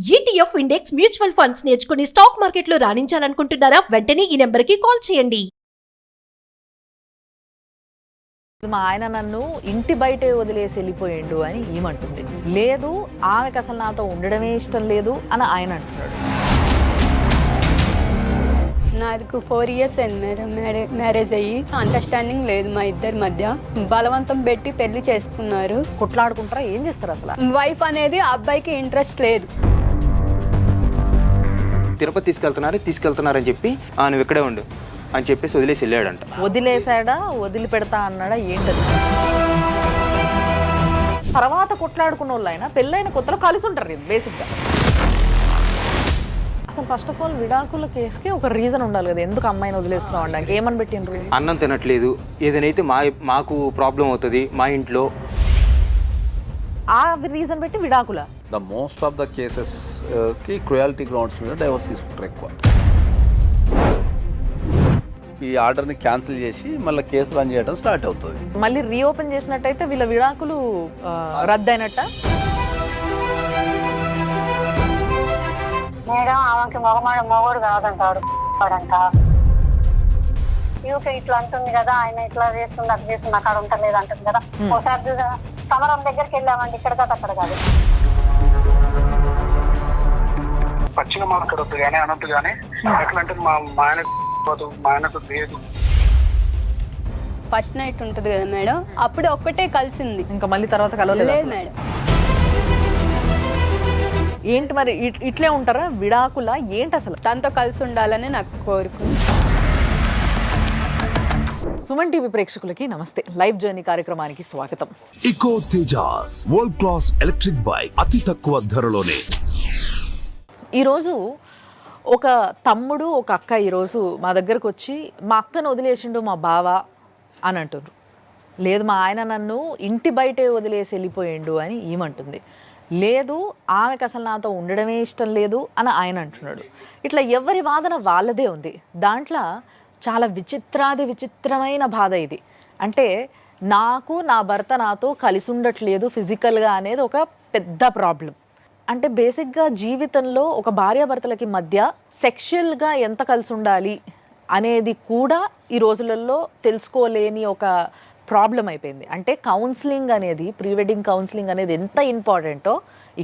ETF index mutual funds నేర్చుకుని stock మార్కెట్లో రాణించాలనుకుంటున్నారా? వెంటనే ఈ నెంబర్కి కాల్ చేయండి. మా ఆయన నన్ను ఇంటి బయటే వదిలేసి వెళ్ళిపోయిండు అని ఏమంటుంది. లేదు, ఆమెకు అసలు నాతో ఉండడమే ఇష్టం లేదు అని ఆయన అంటున్నాడు. నాకు 4 years అయింది మేడం మ్యారేజ్ అయ్యి. అండర్స్టాండింగ్ లేదు మా ఇద్దరి మధ్య. బలవంతం పెట్టి పెళ్లి చేసుకున్నారు. కొట్లాడుకుంటారా? ఏం చేస్తారు అసలు? వైఫ్ అనేది ఆ అబ్బాయికి ఇంట్రెస్ట్ లేదు. తిరుపతి తీసుకెళ్తున్నారని చెప్పి నువ్వు ఇక్కడే ఉండు అని చెప్పేసి వదిలేసి వెళ్ళాడంట. వదిలేసాడా, వదిలిపెడతా అన్నాడా, ఏంటది? తర్వాత కొట్లాడుకున్న వాళ్ళు అయినా పెళ్ళైన కొత్తలో కలిసి ఉంటారు బేసిక్గా. అసలు ఫస్ట్ ఆఫ్ ఆల్ విడాకుల కేసుకి ఒక రీజన్ ఉండాలి కదా, ఎందుకు అమ్మాయిని వదిలేస్తున్నావు అనడానికి. ఏమని పెట్టిండ్రు? అన్నం తినట్లేదు, ఏదైతే మాకు ప్రాబ్లం అవుతుంది మా ఇంట్లో, ఆ రీజన్ పెట్టి విడాకుల. The most of the cases కి క్రుయాలిటీ గ్రౌండ్స్ మీద డైవర్స్ తీసుకుంటారు ఎక్కువ. ఈ ఆర్డర్ని క్యాన్సిల్ చేసి మళ్ళీ కేసు రన్ చేయడం స్టార్ట్ అవుతుంది. మళ్ళీ రీఓపెన్ చేసినట్టయితే వీళ్ళ విడాకులు రద్దయినట్ట. మేడం ఆమెకి మొగోడు కాదంటాడు అంట. యూకే ఇట్లా అంటుంది కదా, ఆయన ఇట్లా చేస్తుంది అది చేస్తుంది అక్కడ ఉంటలేదు అంటుంది కదా. ఒకసారి సమరం దగ్గరికి వెళ్ళామండి, ఇక్కడ కాదు అక్కడ కాదు. పచ్చిగా మాట్లాడొద్దు కానీ అనొద్దు కానీ ఎట్లా అంటే మా ఆయనకు లేదు. ఫస్ట్ నైట్ ఉంటుంది కదా మేడం, అప్పుడు ఒక్కటే కలిసింది, ఇంకా మళ్ళీ తర్వాత కలవలేదు లేదు మేడం. ఏంటి మరి ఇట్లే ఉంటారా విడాకుల? ఏంటి అసలు? తనతో కలిసి ఉండాలని నాకు కోరుకుంది. సుమన్ టీవీ ప్రేక్షకులకి నమస్తే. లైవ్ జర్నీ కార్యక్రమానికి స్వాగతం. Eco Tejas world class electric bike అతి తక్కువ ధరలోనే. ఈరోజు ఒక తమ్ముడు ఒక అక్క ఈరోజు మా దగ్గరకు వచ్చి మా అక్కను వదిలేసిండు మా బావ అని అంటున్నారు. లేదు, మా ఆయన నన్ను ఇంటి బయటే వదిలేసి వెళ్ళిపోయిండు అని ఏమంటుంది. లేదు, ఆమెకు అసలు నాతో ఉండడమే ఇష్టం లేదు అని ఆయన అంటున్నాడు. ఇట్లా ఎవరి వాదన వాళ్ళదే ఉంది. దాంట్లో చాలా విచిత్రమైన బాధ ఇది. అంటే నాకు నా భర్త నాతో కలిసి ఉండట్లేదు ఫిజికల్గా అనేది ఒక పెద్ద ప్రాబ్లం. అంటే బేసిక్గా జీవితంలో ఒక భార్యాభర్తలకి మధ్య సెక్షువల్గా ఎంత కలిసి ఉండాలి అనేది కూడా ఈ రోజులలో తెలుసుకోలేని ఒక ప్రాబ్లం అయిపోయింది. అంటే కౌన్సిలింగ్ అనేది, ప్రీ వెడ్డింగ్ కౌన్సిలింగ్ అనేది ఎంత ఇంపార్టెంటో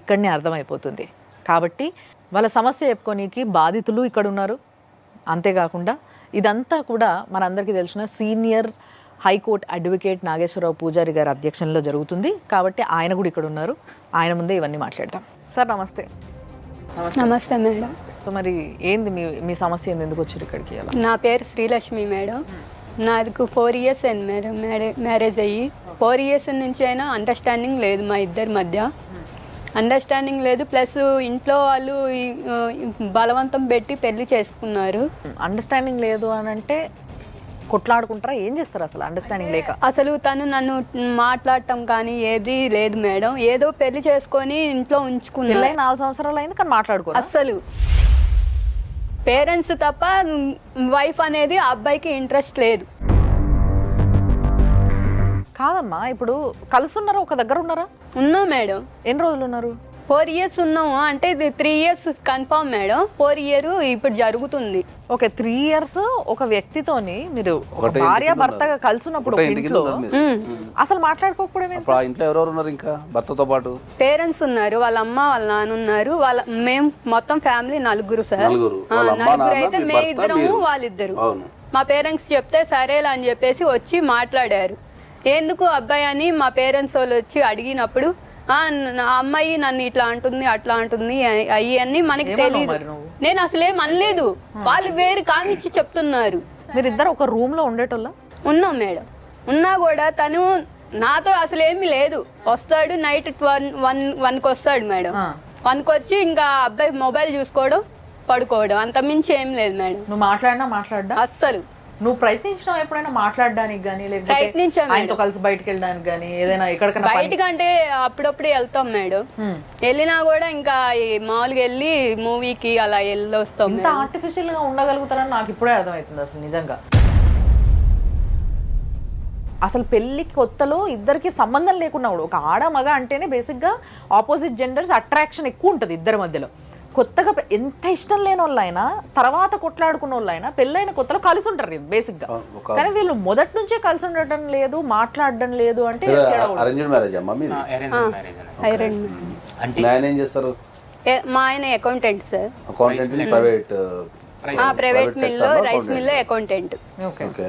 ఇక్కడనే అర్థమైపోతుంది. కాబట్టి వాళ్ళ సమస్య చెప్పుకోనికి బాధితులు ఇక్కడ ఉన్నారు. అంతేకాకుండా ఇదంతా కూడా మనందరికీ తెలిసిన సీనియర్ హైకోర్టు అడ్వకేట్ నాగేశ్వరరావు పూజారి గారి అధ్యక్షంలో జరుగుతుంది. కాబట్టి ఆయన కూడా ఇక్కడ ఉన్నారు. ఆయన ముందే ఇవన్నీ మాట్లాడతాం. సార్ నమస్తే. నమస్తే మేడం. సో మరి ఏంది మీ సమస్య ఏంది, ఎందుకు వచ్చారు ఇక్కడికి? అలా నా పేరు శ్రీలక్ష్మి మేడం. నాకు 4 years అయింది మేడం మ్యారేజ్ అయ్యి. 4 years నుంచి అయినా అండర్స్టాండింగ్ లేదు మా ఇద్దరి మధ్య. అండర్స్టాండింగ్ లేదు, ప్లస్ ఇంట్లో వాళ్ళు బలవంతం పెట్టి పెళ్లి చేసుకున్నారు. అండర్స్టాండింగ్ లేదు అని అంటే కొట్లాడుకుంటారా? ఏం చేస్తారు అసలు అండర్స్టాండింగ్ లేక? అసలు తను నన్ను మాట్లాడటం కానీ ఏది లేదు మేడం. ఏదో పెళ్లి చేసుకొని ఇంట్లో ఉంచుకున్నారు. 4 సంవత్సరాలు అయింది కానీ మాట్లాడుకో. అస్సలు పేరెంట్స్ తప్ప వైఫ్ అనేది ఆ అబ్బాయికి ఇంట్రెస్ట్ లేదు. కాదమ్మా, ఇప్పుడు కలిసి ఉన్నారా? ఒక దగ్గర ఉన్నారా? ఉన్నాం మేడం. ఎన్ని రోజులు ఉన్నారు? 4 years ఉన్నాము. అంటే ఇది 3 years కన్ఫర్మ్ మేడం. 4 year ఇప్పుడు జరుగుతుంది. ఓకే, 3 years ఒక వ్యక్తితోని మీరు భార్య భర్తగా కలిసి ఉన్నప్పుడు ఇంట్లో అసలు మాట్లాడుకోకపోవడం. ఇంట్లో ఎవరెవరు ఉన్నారు ఇంకా భర్తతో పాటు? పేరెంట్స్ ఉన్నారు, వాళ్ళ అమ్మ వాళ్ళ నాన్న ఉన్నారు. మేము మొత్తం ఫ్యామిలీ 4 సార్. నలుగురు అయితే మే ఇద్దరము వాళ్ళిద్దరు. మా పేరెంట్స్ చెప్తే సరేలా అని చెప్పేసి వచ్చి మాట్లాడారు. ఎందుకు అబ్బాయి అని మా పేరెంట్స్ వాళ్ళు వచ్చి అడిగినప్పుడు అమ్మాయి నన్ను ఇట్లా అంటుంది అట్లా అంటుంది అయ్యన్నీ మనకి తెలియదు. నేను అసలేం అనలేదు, వాళ్ళు వేరు కామిచ్చి చెప్తున్నారు. మీరిద్దరు ఒక రూమ్ లో ఉండేటోళ్ళ? ఉన్నాం మేడం. ఉన్నా కూడా తను నాతో అసలు ఏమీ లేదు. వస్తాడు నైట్ 1కి వస్తాడు మేడం. 1కి వచ్చి ఇంకా అబ్బాయి మొబైల్ చూసుకోవడం, పడుకోవడం, అంత మించి ఏం లేదు మేడం. నువ్వు మాట్లాడా? అస్సలు. నువ్వు ప్రయత్నించినావు ఎప్పుడైనా మాట్లాడడానికి కానీ, లేకపోతే ఆయనతో కలిసి బయటకు వెళ్ళడానికి కానీ, ఏదైనా ఎక్కడికైనా? బయటకంటే అప్పుడప్పుడు వెళ్తాం మేడం. వెళ్ళినా కూడా ఇంకా మామూలుగా వెళ్ళి మూవీకి అలా వెళ్ళొస్తాం. ఇంత ఆర్టిఫిషియల్ గా ఉండగలుగుతారని నాకు ఇప్పుడే అర్థమవుతుంది అసలు నిజంగా. అసలు పెళ్లి కొత్తలో ఇద్దరికి సంబంధం లేకున్నా కూడా ఒక ఆడ మగ అంటేనే బేసిక్గా ఆపోజిట్ జెండర్స్ అట్రాక్షన్ ఎక్కువ ఉంటుంది ఇద్దరి మధ్యలో. కొత్తగా ఎంత ఇష్టం లేని వాళ్ళైనా తర్వాత కొట్లాడుకున్న వాళ్ళైనా పెళ్ళైన కొత్తలో కలిసి ఉంటారు బేసిక్గా. కానీ వీళ్ళు మొదటి నుంచే కలిసి ఉండటం లేదు, మాట్లాడడం లేదు అంటే అరేంజ్డ్ మ్యారేజ్ అమ్మా మీది? ఐరన్ ఆయన ఏం చేస్తారు? మా ఆయన accountant sir. Accountant private private మిల్లో రైస్ మిల్లో అకౌంటెంట్. ఓకే.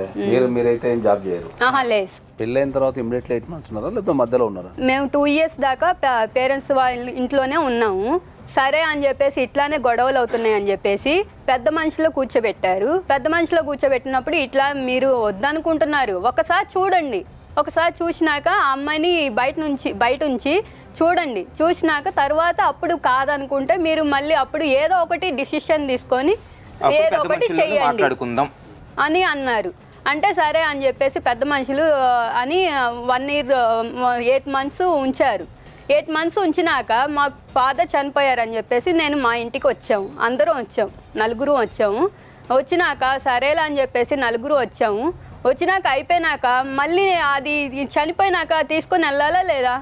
మీరైతే ఏం జాబ్ చేయరు? లేదు. పెళ్ళైన తర్వాత ఇమ్మీడియట్లీ 8 months ఉన్నారా లేదా మధ్యలో ఉన్నారా? మేము 2 years దాకా పేరెంట్స్ వాళ్ళ ఇంట్లోనే ఉన్నాము. సరే అని చెప్పేసి ఇట్లానే గొడవలు అవుతున్నాయి అని చెప్పేసి పెద్ద మనిషిలో కూర్చోబెట్టారు. పెద్ద మనిషిలో కూర్చోబెట్టినప్పుడు ఇట్లా మీరు వద్దనుకుంటున్నారు, ఒకసారి చూడండి, ఒకసారి చూసినాక ఆ అమ్మాయిని బయట ఉంచి చూడండి, చూసినాక తర్వాత అప్పుడు కాదనుకుంటే మీరు మళ్ళీ అప్పుడు ఏదో ఒకటి డిసిషన్ తీసుకొని ఏదో ఒకటి చెయ్యండి అని అన్నారు. అంటే సరే అని చెప్పేసి పెద్ద మనుషులు అని 1 year 8 months ఉంచారు. 8 months ఉంచినాక మా ఫాదర్ చనిపోయారని చెప్పేసి నేను మా ఇంటికి వచ్చాము. అందరం వచ్చాము, 4 వచ్చాము. వచ్చినాక సరేలా అని చెప్పేసి 4 వచ్చాము. వచ్చినాక అయిపోయినాక మళ్ళీ అది చనిపోయినాక తీసుకొని వెళ్ళాలా లేదా?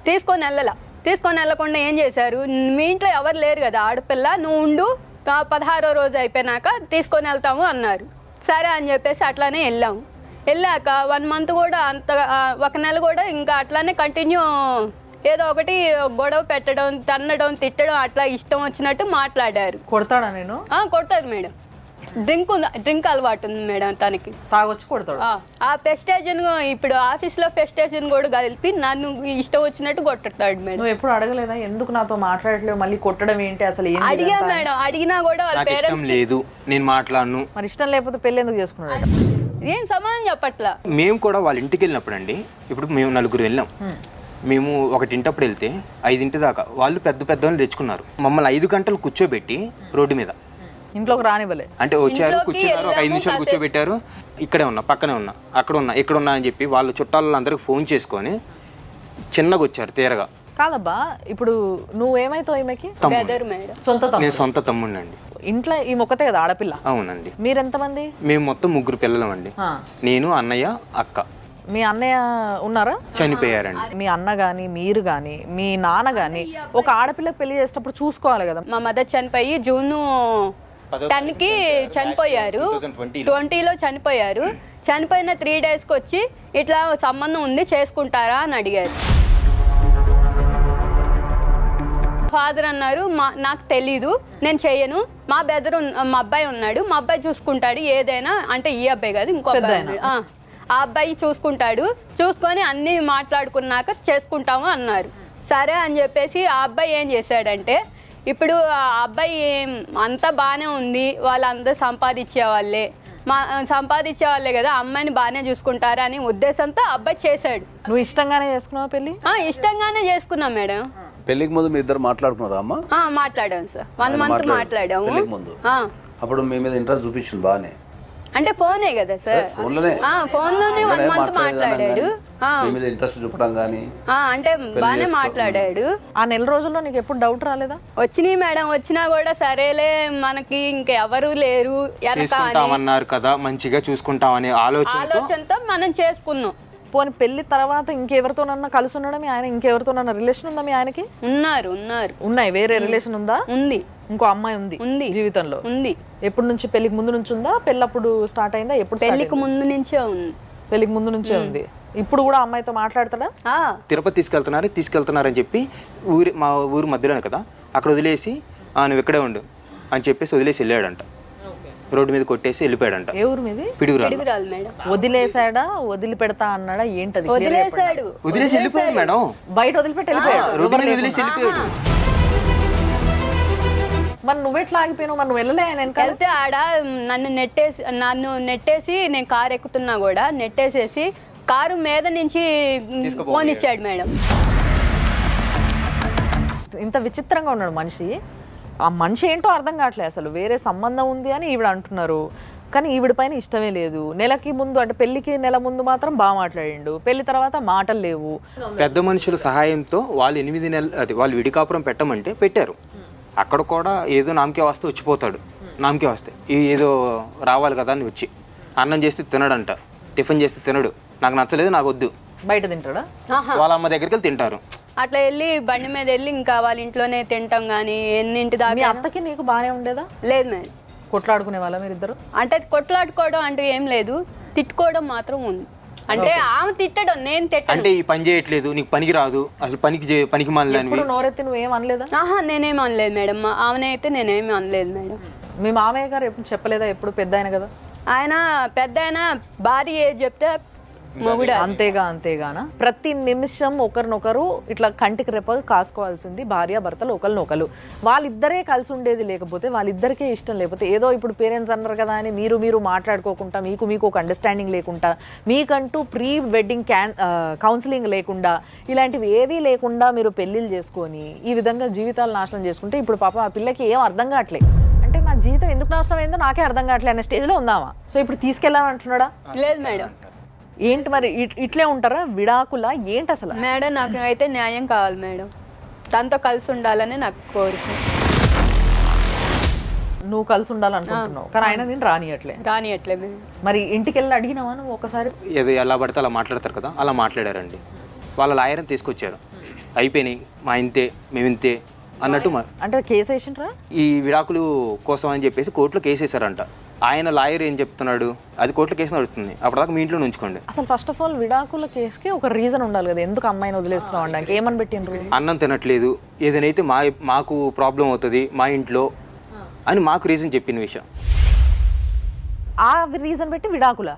తీసుకొని వెళ్ళకుండా ఏం చేశారు, మీ ఇంట్లో ఎవరు లేరు కదా ఆడపిల్ల, నువ్వు ఉండు, 16వ రోజు అయిపోయినాక తీసుకొని వెళ్తాము అన్నారు. సరే అని చెప్పేసి అట్లానే వెళ్ళాము. వెళ్ళాక 1 month కూడా అంత 1 నెల కూడా ఇంకా అట్లానే కంటిన్యూ ఏదో ఒకటి గొడవ పెట్టడం, తన్నడం, తిట్టడం, అట్లా ఇష్టం వచ్చినట్టు మాట్లాడారు. కొడతాడా? నేను కొడతాడు మేడం. డ్రింక్ అలవాటు ఉంది మేడం తనకి, తాగొచ్చి కొడతాడు. ఆ పెస్టేజన్ ఇప్పుడు ఆఫీస్లో పెస్టేజన్ కూడా కలిపి నన్ను ఇష్టం వచ్చినట్టు కొట్టతాడు మేడం. నువ్వు ఎప్పుడు అడగలేదా ఎందుకు నాతో మాట్లాడలేవు, మళ్ళీ కొట్టడం ఏంటి అసలు? అడిగా మేడం, అడిగినా కూడా వాళ్ళ పేరెంట్స్ లేదు, నేను మాట్లాడను. మరి ఇష్టం లేకపోతే పెళ్లి ఎందుకు చేసుకున్నాడు? ఏం సమాధానం చెప్పట్లా. మేము కూడా వాళ్ళ ఇంటికి వెళ్ళినప్పుడు అండి, ఇప్పుడు మేము 4 వెళ్ళాం. మేము 1 ఇంటప్పుడు వెళ్తే 5 దాకా వాళ్ళు పెద్ద వాళ్ళు తెచ్చుకున్నారు. మమ్మల్ని 5 గంటలు కూర్చోబెట్టి రోడ్డు మీద ఇంట్లోకి రానివ్వలే. అంటే వచ్చారు, కూర్చున్నారు, ఒక 5 నిమిషాలు కూర్చోబెట్టారు. ఇక్కడే ఉన్నా, పక్కనే ఉన్నా, అక్కడ ఉన్నా, ఇక్కడ ఉన్నా అని చెప్పి వాళ్ళు చుట్టాలందరికి ఫోన్ చేసుకొని చిన్నగా వచ్చారు తీరగా. కాదబ్బా, ఇప్పుడు నువ్వేమైతావు ఈమెకి? నేను సొంత తమ్ముడిని అండి. ఇంట్లో ఈ మొక్కతే కదా ఆడపిల్ల? అవునండి. మీరెంతమంది? మేము మొత్తం 3 పిల్లలం అండి. నేను, అన్నయ్య, అక్క. మీ అన్నయ్య ఉన్నారా? చనిపోయారండి. మీ అన్న గాని, మీరు గాని, మీ నాన్న గాని ఒక ఆడపిల్లకి పెళ్లి చేసేటప్పుడు చూసుకోవాలి కదా. మా మదర్ చనిపోయి June 10కి చనిపోయారు, 20లో చనిపోయారు. చనిపోయిన 3 daysకి వచ్చి ఇట్లా సంబంధం ఉంది చేసుకుంటారా అని అడిగారు. ఫాదర్ అన్నారు నాకు తెలీదు, నేను చెయ్యను, మా అబ్బాయి ఉన్నాడు, మా అబ్బాయి చూసుకుంటాడు ఏదైనా. అంటే ఈ అబ్బాయి కాదు, ఇంకో అబ్బాయి, ఆ అబ్బాయి చూసుకుంటాడు, చూసుకొని అన్నీ మాట్లాడుకున్నాక చేసుకుంటాము అన్నారు. సరే అని చెప్పేసి ఆ అబ్బాయి ఏం చేశాడంటే, ఇప్పుడు ఆ అబ్బాయి అంతా బాగానే ఉంది, వాళ్ళందరూ సంపాదించే వాళ్ళే కదా, అమ్మాయిని బాగానే చూసుకుంటారా అని ఉద్దేశంతో అబ్బాయి చేశాడు. నువ్వు ఇష్టంగానే చేసుకున్నావా పెళ్లి? ఇష్టంగానే చేసుకున్నాం మేడం. పెళ్లికి ముందు మీ ఇద్దరు మాట్లాడుకున్నారా అమ్మా? మాట్లాడాము సార్, 1 month మాట్లాడాము. అప్పుడు మీ మీద ఇంట్రెస్ట్ చూపించింది బాగానే? అంటే ఫోనే కదా సార్, ఫోన్లోనే 1 month మాట్లాడాడు. మీ మీద ఇంట్రెస్ట్ చూపడం కానీ అంటే బాగానే మాట్లాడాడు. ఆ నెల రోజుల్లో నీకు ఎప్పుడు డౌట్ రాలేదా? వచ్చినాయి మేడం, వచ్చినా కూడా సరేలే మనకి ఇంకెవరు లేరు చేసుకుంటామన్నారు కదా, మంచిగా చూసుకుంటామనే ఆలోచనతో మనం చేసుకున్నాం. పోనీ పెళ్లి తర్వాత ఇంకెవరితోనన్నా కలిసి ఉండడం, ఆయన ఇంకెవరితోనన్నా రిలేషన్ ఉందా మీ ఆయనకి? ఉన్నాయి. వేరే రిలేషన్ ఉందా? ఉంది. ఇంకో అమ్మాయి ఉంది జీవితంలో? ఉంది. ఎప్పటి నుంచి? పెళ్లికి ముందు నుంచి ఉందా, పెళ్ళప్పుడు స్టార్ట్ అయిందా? ఎప్పుడు? పెళ్లికి ముందు నుంచే ఉంది. పెళ్లికి ముందు నుంచే ఉంది. ఇప్పుడు కూడా అమ్మాయితో మాట్లాడతాడా? తిరుపతి తీసుకెళ్తున్నారని చెప్పి మా ఊరు మధ్యలోనే కదా, అక్కడ వదిలేసి నువ్వు ఇక్కడే ఉండు అని చెప్పేసి వదిలేసి వెళ్ళాడంట. రోడ్డు మీద కొట్టేసి వెళ్ళిపోయాడంట. ఏ ఊరు మీది? పిడుగురాలు మేడం. వదిలేసాడా, వదిలి పెడతా అన్నాడా, ఏంటది? వదిలేసి వెళ్ళిపోయాడు మేడం. బయట వదిలిపెట్టి వెళ్ళిపోయాడు. రోడ్డు మీద వదిలేసి వెళ్ళిపోయాడు. మరి నువ్వెట్లా ఆగిపోయినావు? మరి నువ్వు వెళ్ళలే? వెళ్తే ఆడ నన్ను నెట్టేసి నేను కారు ఎక్కుతున్నా కూడా నెట్టేసేసి కారు మీద నుంచి ఫోన్ ఇచ్చాడు మేడం. ఇంత విచిత్రంగా ఉన్నాడు మనిషి. ఆ మనిషి ఏంటో అర్థం కావట్లేదు అసలు. వేరే సంబంధం ఉంది అని ఈవిడ అంటున్నారు, కానీ ఈవిడ పైన ఇష్టమే లేదు. నెలకి ముందు అంటే పెళ్లికి నెల ముందు మాత్రం బాగా మాట్లాడిండు, పెళ్లి తర్వాత మాటలు లేవు. పెద్ద మనుషుల సహాయంతో వాళ్ళు 8 నెలలు వాళ్ళు విడికాపురం పెట్టమంటే పెట్టారు. అక్కడ కూడా ఏదో నామకే వస్తే వచ్చిపోతాడు. నామకే వస్తే ఏదో రావాలి కదా అని వచ్చి అన్నం చేస్తే తినడంట, టిఫిన్ చేస్తే తినడు, నాకు నచ్చలేదు, నాకు వద్దు. బయట తింటాడా? ఆహా. వాళ్ళ అమ్మ దగ్గరికి వెళ్ళి తింటారు. అట్లా వెళ్ళి బండి మీద వెళ్ళి ఇంకా వాళ్ళ ఇంట్లోనే తింటాం కానీ ఎన్నింటి మీ దాకా అత్తకి నీకు బాగానే ఉండేదా? లేదు మేడం. కొట్లాడుకునే వాళ్ళ మీరిద్దరు? అంటే కొట్లాడుకోవడం అంటూ ఏం లేదు, తిట్టుకోవడం మాత్రం ఉంది. అంటే ఆమె తిట్టడం, నేను తిట్టను. అంటే ఈ పని చేయట్లేదు, నీకు పనికి రాదు, అసలు పనికి మాలని. ఇప్పుడు నోరెత్తి నువ్వేం అనలేదా? ఆహా, నేనేమి అనలేదు మేడం. ఆమెనే అయితే నేనేమి అనలేదు మేడం. మీ మామయ్య గారు ఎప్పుడు చెప్పలేదా? ఎప్పుడు పెద్ద ఆయన కదా ఆయన, పెద్ద ఆయన భార్య ఏది చెప్తే మొగుడు అంతేగానా? ప్రతి నిమిషం ఒకరినొకరు ఇట్లా కంటికి రెప్పగా కాసుకోవాల్సింది భార్య భర్తలు ఒకరినొకరు. వాళ్ళిద్దరే కలిసి ఉండేది లేకపోతే, వాళ్ళిద్దరికే ఇష్టం లేకపోతే, ఏదో ఇప్పుడు పేరెంట్స్ అన్నారు కదా అని మీరు మాట్లాడుకోకుండా, మీకు ఒక అండర్స్టాండింగ్ లేకుండా, మీకంటూ ప్రీ వెడ్డింగ్ కౌన్సిలింగ్ లేకుండా, ఇలాంటివి ఏవీ లేకుండా మీరు పెళ్ళిళ్ళు చేసుకొని ఈ విధంగా జీవితాలు నాశనం చేసుకుంటే, ఇప్పుడు పాప ఆ పిల్లకి ఏం అర్థం కావట్లేదు. అంటే నా జీవితం ఎందుకు నాశనం అయిందో నాకే అర్థం కావట్లేదు అనే స్టేజ్లో ఉందామా? సో ఇప్పుడు తీసుకెళ్ళాలంటున్నాడా? లేదు మేడం. ఏంటి మరి ఇట్లే ఉంటారా? విడాకుల ఏంటి అసలు? మేడం నాకు అయితే న్యాయం కావాలి మేడం. తనతో కలిసి ఉండాలని నాకు కోరిక. నువ్వు కలిసి ఉండాలనుకుంటున్నావు కానీ ఆయన నేను రానియట్లే మేడం. మరి ఇంటికి వెళ్ళి అడిగినావా నువ్వు ఒకసారి? ఏదో ఎలా పడితే అలా మాట్లాడతారు కదా, అలా మాట్లాడారండి. వాళ్ళ లాయర్ని తీసుకొచ్చారు, అయిపోయినాయి మా ఇంతే మేము ఇంతే అన్నట్టు. అంటే కేసు వేసిండ్రా? ఈ విడాకులు కోసం అని చెప్పేసి కోర్టులో కేసు వేసారంట. ఆయన లాయర్ ఏం చెప్తున్నాడు, అది కోర్టులో కేసు నడుస్తుంది, అప్పటిదాకా మీ ఇంట్లో ఉంచుకోండి. అసలు ఫస్ట్ ఆఫ్ ఆల్ విడాకుల కేసుకి ఒక రీజన్ ఉండాలి కదా, ఎందుకు అమ్మాయిని వదిలేస్తున్నావు అనడానికి. ఏమని పెట్టిండ్రు? అన్నం తినట్లేదు, ఏదైతే మాకు ప్రాబ్లం అవుతుంది మా ఇంట్లో అని మాకు రీజన్ చెప్పిన విషయం. ఆ రీజన్ పెట్టి విడాకుల?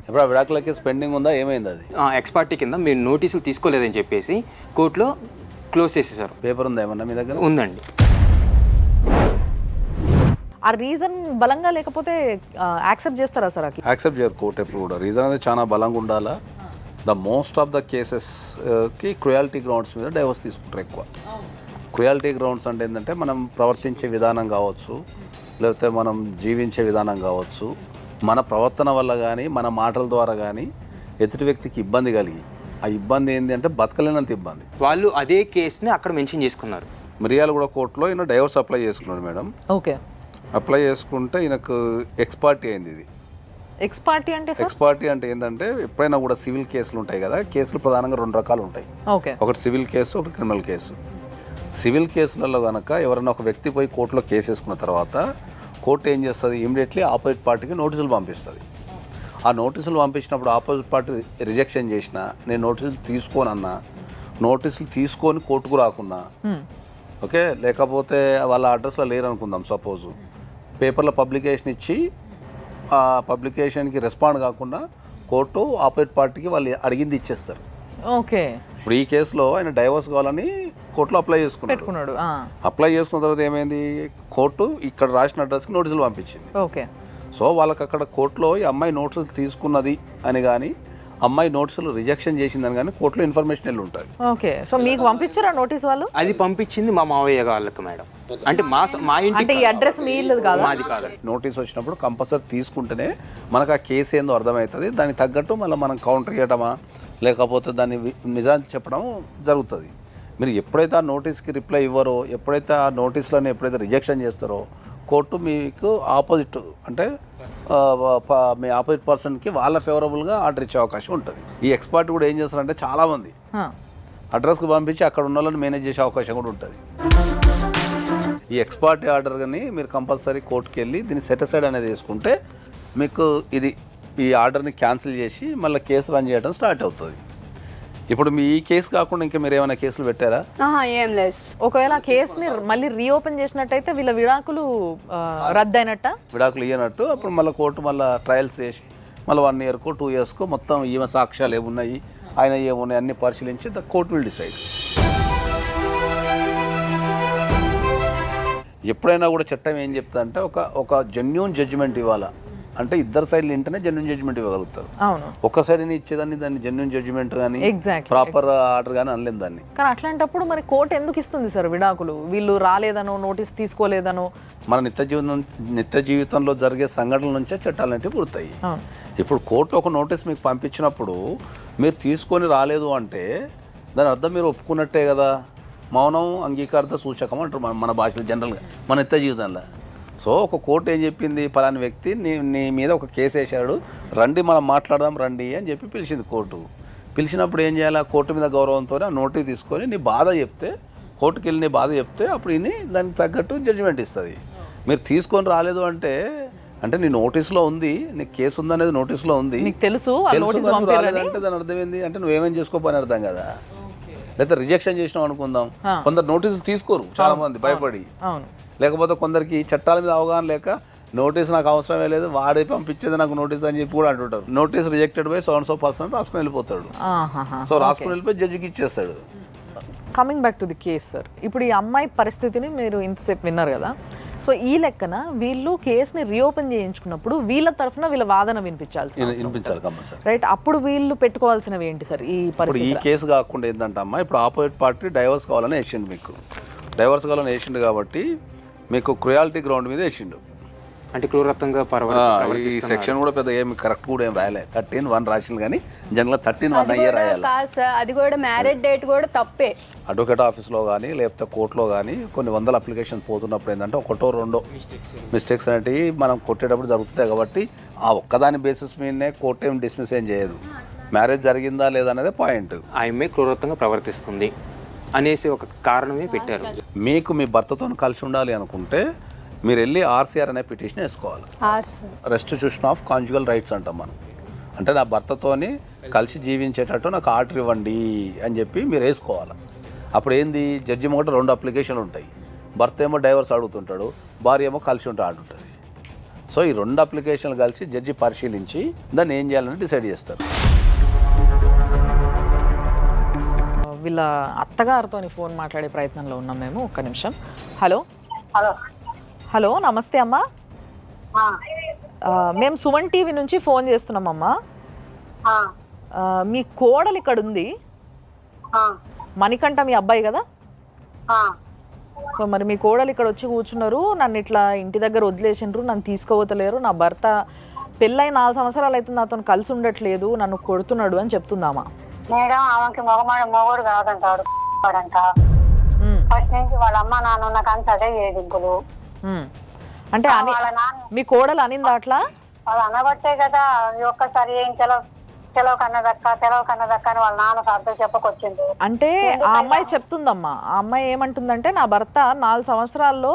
ఇప్పుడు ఆ విడాకుల కేసు పెండింగ్ ఉందా, ఏమైంది అది? ఎక్స్పార్టీ కింద మీరు నోటీసులు తీసుకోలేదని చెప్పేసి కోర్టులో క్లోజ్ చేసేసారు. పేపర్ ఉందా ఏమన్నా మీ దగ్గర? ఉందండి. ఆ రీజన్ బలంగా లేకపోతే యాక్సెప్ట్ చేస్తారా సార్? యాక్సెప్ట్ చేయరు కోర్టు ఎప్పుడు కూడా. రీజన్ అనేది చాలా బలంగా ఉండాలా. ద మోస్ట్ ఆఫ్ ద కేసెస్కి క్రుయాలిటీ గ్రౌండ్స్ మీద డైవర్స్ తీసుకుంటారు ఎక్కువ. క్రుయాలిటీ గ్రౌండ్స్ అంటే ఏంటంటే మనం ప్రవర్తించే విధానం కావచ్చు, లేకపోతే మనం జీవించే విధానం కావచ్చు, మన ప్రవర్తన వల్ల కానీ మన మాటల ద్వారా కానీ ఎదుటి వ్యక్తికి ఇబ్బంది కలిగి, ఆ ఇబ్బంది ఏంటి అంటే బతకలేనంత ఇబ్బంది. వాళ్ళు అదే కేసుని అక్కడ మెన్షన్ చేసుకున్నారు. మిర్యాలగూడ కోర్టులో ఈయన డైవర్స్ అప్లై చేసుకున్నాడు మేడం. ఓకే. అప్లై చేసుకుంటే ఈయనకు ఎక్స్పార్టీ అయింది. ఇది ఎక్స్పార్టీ అంటే? ఎక్స్పార్టీ అంటే ఏంటంటే ఎప్పుడైనా కూడా సివిల్ కేసులు ఉంటాయి కదా, కేసులు ప్రధానంగా 2 రకాలు ఉంటాయి. ఓకే. ఒకటి సివిల్ కేసు, ఒకటి క్రిమినల్ కేసు. సివిల్ కేసులలో కనుక ఎవరైనా ఒక వ్యక్తి పోయి కోర్టులో కేసు వేసుకున్న తర్వాత కోర్టు ఏం చేస్తుంది, ఇమీడియట్లీ ఆపోజిట్ పార్టీకి నోటీసులు పంపిస్తుంది. ఆ నోటీసులు పంపించినప్పుడు ఆపోజిట్ పార్టీ రిజెక్షన్ చేసినా, నేను నోటీసులు తీసుకోనన్నా, నోటీసులు తీసుకొని కోర్టుకు రాకున్నా, ఓకే, లేకపోతే వాళ్ళ అడ్రస్లో లేరు అనుకుందాం సపోజు, పేపర్లో పబ్లికేషన్ ఇచ్చి ఆ పబ్లికేషన్కి రెస్పాండ్ కాకుండా కోర్టు ఆపోజిట్ పార్టీకి వాళ్ళు అడిగింది ఇచ్చేస్తారు. ఓకే. ఇప్పుడు ఈ కేసులో ఆయన డైవర్స్ కావాలని కోర్టులో అప్లై చేసుకున్నాడు. అప్లై చేసుకున్న తర్వాత ఏమైంది, కోర్టు ఇక్కడ రాసిన అడ్రస్కి నోటీసులు పంపించింది. ఓకే. సో వాళ్ళకి అక్కడ కోర్టులో ఈ అమ్మాయి నోటీసులు తీసుకున్నది అని కానీ, అమ్మాయి నోటీసులు రిజెక్షన్ చేసిందని కానీ కోర్టులో ఇన్ఫర్మేషన్ వెళ్ళి ఉంటుంది. ఓకే. సో మీకు పంపించారా నోటీస్ వాళ్ళు? అది పంపించింది మా మావయ్య వాళ్ళకి మేడం. అంటే మా ఇంటి ఈ అడ్రస్ మీ ఇల్లు కాదు, మాది కాదు. నోటీస్ వచ్చినప్పుడు కంపల్సరీ తీసుకుంటేనే మనకు ఆ కేసు ఏందో అర్థమవుతుంది. దానికి తగ్గట్టు మళ్ళీ మనం కౌంటర్ చేయటమా లేకపోతే దాన్ని నిజాన్ని చెప్పడం జరుగుతుంది. మీరు ఎప్పుడైతే ఆ నోటీస్కి రిప్లై ఇవ్వరో, ఎప్పుడైతే ఆ నోటీసులను ఎప్పుడైతే రిజెక్షన్ చేస్తారో, కోర్టు మీకు ఆపోజిట్ అంటే మీ ఆపోజిట్ పర్సన్కి వాళ్ళ ఫేవరబుల్గా ఆర్డర్ ఇచ్చే అవకాశం ఉంటుంది. ఈ ఎక్స్పర్ట్ కూడా ఏం చేస్తారంటే చాలామంది అడ్రస్కి పంపించి అక్కడ ఉన్న వాళ్ళని మేనేజ్ చేసే అవకాశం కూడా ఉంటుంది. ఈ ఎక్స్పర్ట్ ఆర్డర్ కానీ మీరు కంపల్సరీ కోర్టుకి వెళ్ళి దీన్ని సెటిసైడ్ అనేది వేసుకుంటే మీకు ఇది ఈ ఆర్డర్ని క్యాన్సిల్ చేసి మళ్ళీ కేసు రన్ చేయడం స్టార్ట్ అవుతుంది. ఇప్పుడు మీ ఈ కేసు కాకుండా ఇంకా మీరు ఏమైనా కేసులు పెట్టారా? ఏం లేదు. ఒకవేళ కేసుని మళ్ళీ రీఓపెన్ చేసినట్టయితే వీళ్ళ విడాకులు రద్దయినట్ట? విడాకులు ఇయ్యనట్టు. అప్పుడు మళ్ళీ కోర్టు మళ్ళీ ట్రయల్స్ చేసి మళ్ళీ 1 yearకో 2 yearsకో మొత్తం ఈమె సాక్ష్యాలు ఏమున్నాయి, ఆయన ఏమున్నాయి అన్ని పరిశీలించి ద కోర్ట్ విల్ డిసైడ్. ఎప్పుడైనా కూడా చట్టం ఏం చెప్తుందంటే ఒక జెన్యూన్ జడ్జిమెంట్ ఇవ్వాలా అంటే ఇద్దరు సైడ్లు వింటేనే జెన్యూన్ జడ్జిమెంట్ ఇవ్వగలుగుతారు. అవును. ఒక్క సైడ్ని ఇచ్చేదాన్ని దాన్ని జెన్యూన్ జడ్జిమెంట్ కానీ ప్రాపర్ ఆర్డర్ కానీ అనలేము దాన్ని. కానీ అట్లాంటప్పుడు మరి కోర్టు ఎందుకు ఇస్తుంది సార్ విడాకులు? వీళ్ళు రాలేదనో, నోటీస్ తీసుకోలేదనో. మన నిత్య జీవితంలో జరిగే సంఘటనల నుంచే చట్టాలు అంటే పుడతాయి. ఇప్పుడు కోర్టు ఒక నోటీస్ మీకు పంపించినప్పుడు మీరు తీసుకొని రాలేదు అంటే దాని అర్థం మీరు ఒప్పుకున్నట్టే కదా. మౌనం అంగీకారత సూచకం అంటారు మన భాషలో జనరల్గా మన నిత్య జీవితంలో. సో ఒక కోర్టు ఏం చెప్పింది, పలాని వ్యక్తి నీ మీద ఒక కేసు వేసాడు, రండి మనం మాట్లాడదాం రండి అని చెప్పి పిలిచింది కోర్టు. పిలిచినప్పుడు ఏం చేయాలి, కోర్టు మీద గౌరవంతో ఆ నోటీస్ తీసుకొని నీ బాధ చెప్తే, కోర్టుకి వెళ్ళి నీ బాధ చెప్తే అప్పుడు ఇన్ని దానికి తగ్గట్టు జడ్జిమెంట్ ఇస్తుంది. మీరు తీసుకొని రాలేదు అంటే నీ నోటీస్లో ఉంది, నీ కేసు ఉందనేది నోటీస్లో ఉంది, నీకు తెలుసు రాలేదంటే దాని అర్థం ఏంది అంటే నువ్వేమేం చేసుకోపోని అర్థం కదా. లేదా రిజెక్షన్ చేసినావు అనుకుందాం, కొందరు నోటీసులు తీసుకోరు చాలా మంది భయపడి, లేకపోతే కొందరికి చట్టాల మీద అవగాహన లేక నోటీస్ నాకు అవసరమే లేదు, వాడే పంపించేది నాకు నోటీస్ అని చెప్పి కూడా అంటుంటారు. నోటీస్ రిజెక్టెడ్ బై సో&so రాసుకుని వెళ్ళిపోతాడు. సో రాసుకుని వెళ్ళిపోయి జడ్జికి ఇచ్చేస్తాడు. Coming back to the case sir, ఇప్పుడు ఈ అమ్మాయి పరిస్థితిని మీరు ఇంతసేపు విన్నారు కదా. సో ఈ లెక్కన వీళ్ళు కేసుని రీఓపెన్ చేయించుకున్నప్పుడు వీళ్ళ తరఫున వీళ్ళ వాదన వినిపించాలి కంపల్సరీ, రైట్? అప్పుడు వీళ్ళు పెట్టుకోవాల్సినవి ఏంటి సార్ ఈ పరిస్థితి? ఈ కేసు కాకుండా ఏంటంటే అమ్మా, ఇప్పుడు ఆపోజిట్ పార్టీ డైవర్స్ కావాలని వేసిండు, మీకు డైవర్స్ కావాలని వేసిండు కాబట్టి మీకు క్రుయాలిటీ గ్రౌండ్ మీద వేసిండు. అంటే క్రూరత్వంగా ఈ సెక్షన్ కూడా పెద్ద ఏమి కరెక్ట్ కూడా ఏం రాయలే, 13(1) రాసింది కానీ జనరల్గా 13(1) అయ్యే రాయాలి. కాదు సార్, అది కూడా మ్యారేజ్ డేట్ కూడా తప్పే. అడ్వకేట్ ఆఫీస్లో కానీ లేకపోతే కోర్టులో కానీ కొన్ని వందల అప్లికేషన్ పోతున్నప్పుడు ఏంటంటే ఒకటో రెండో మిస్టేక్స్ అనేవి మనం కొట్టేటప్పుడు జరుగుతుంటాయి. కాబట్టి ఆ ఒక్కదాని బేసిస్ మీదనే కోర్టు ఏం డిస్మిస్ ఏం చేయదు, మ్యారేజ్ జరిగిందా లేదా అనేది పాయింట్. ఆమె క్రూరత్వంగా ప్రవర్తిస్తుంది అనేసి ఒక కారణమే పెట్టారు. మీకు మీ భర్తతో కలిసి ఉండాలి అనుకుంటే మీరు వెళ్ళి RCR అనే పిటిషన్ వేసుకోవాలి, రెస్టిట్యూషన్ ఆఫ్ కాంజుగల్ రైట్స్ అంటాం మనం. అంటే నా భర్తతోని కలిసి జీవించేటట్టు నాకు ఆర్డర్ ఇవ్వండి అని చెప్పి మీరు వేసుకోవాలి. అప్పుడు ఏంది, జడ్జి ముంగట 2 అప్లికేషన్లు ఉంటాయి, భర్త ఏమో డైవర్స్ అడుగుతుంటాడు, భార్య ఏమో కలిసి ఉంటే ఆడుంటుంది. సో ఈ 2 అప్లికేషన్లు కలిసి జడ్జి పరిశీలించి దాన్ని ఏం చేయాలని డిసైడ్ చేస్తారు. వీళ్ళ అత్తగారితో ఫోన్ మాట్లాడే ప్రయత్నంలో ఉన్నాం మేము. ఒక్క నిమిషం. హలో హలో, నమస్తే అమ్మా. మేము సుమన్ టీవీ నుంచి ఫోన్ చేస్తున్నామమ్మా. మీ కోడలు ఇక్కడ ఉంది, మణికంఠ మీ అబ్బాయి కదా. సో మరి మీ కోడలు ఇక్కడ వచ్చి కూర్చున్నారు, నన్ను ఇట్లా ఇంటి దగ్గర వదిలేసిండ్రు, నన్ను తీసుకుపోతలేరు, నా భర్త పెళ్ళై 4 సంవత్సరాలు అయితే నాతో కలిసి ఉండట్లేదు, నన్ను కొడుతున్నాడు అని చెప్తుందామా. మేడం ఆమెకి మొగోడు కాదంటాడు ఫస్ట్ నుంచి వాళ్ళ అమ్మ నాన్న ఉన్న కానీ అదే ఏదింపులు. అంటే మీ కోడలు అనింది అట్లా? వాళ్ళు అనబట్టే కదా ఒక్కసారి ఏం తెలవ కన్నదక్క అని వాళ్ళ నాన్నకు అర్థం చెప్పకొచ్చింది. అంటే ఆ అమ్మాయి చెప్తుందమ్మా, ఆ అమ్మాయి ఏమంటుందంటే నా భర్త 4 సంవత్సరాల్లో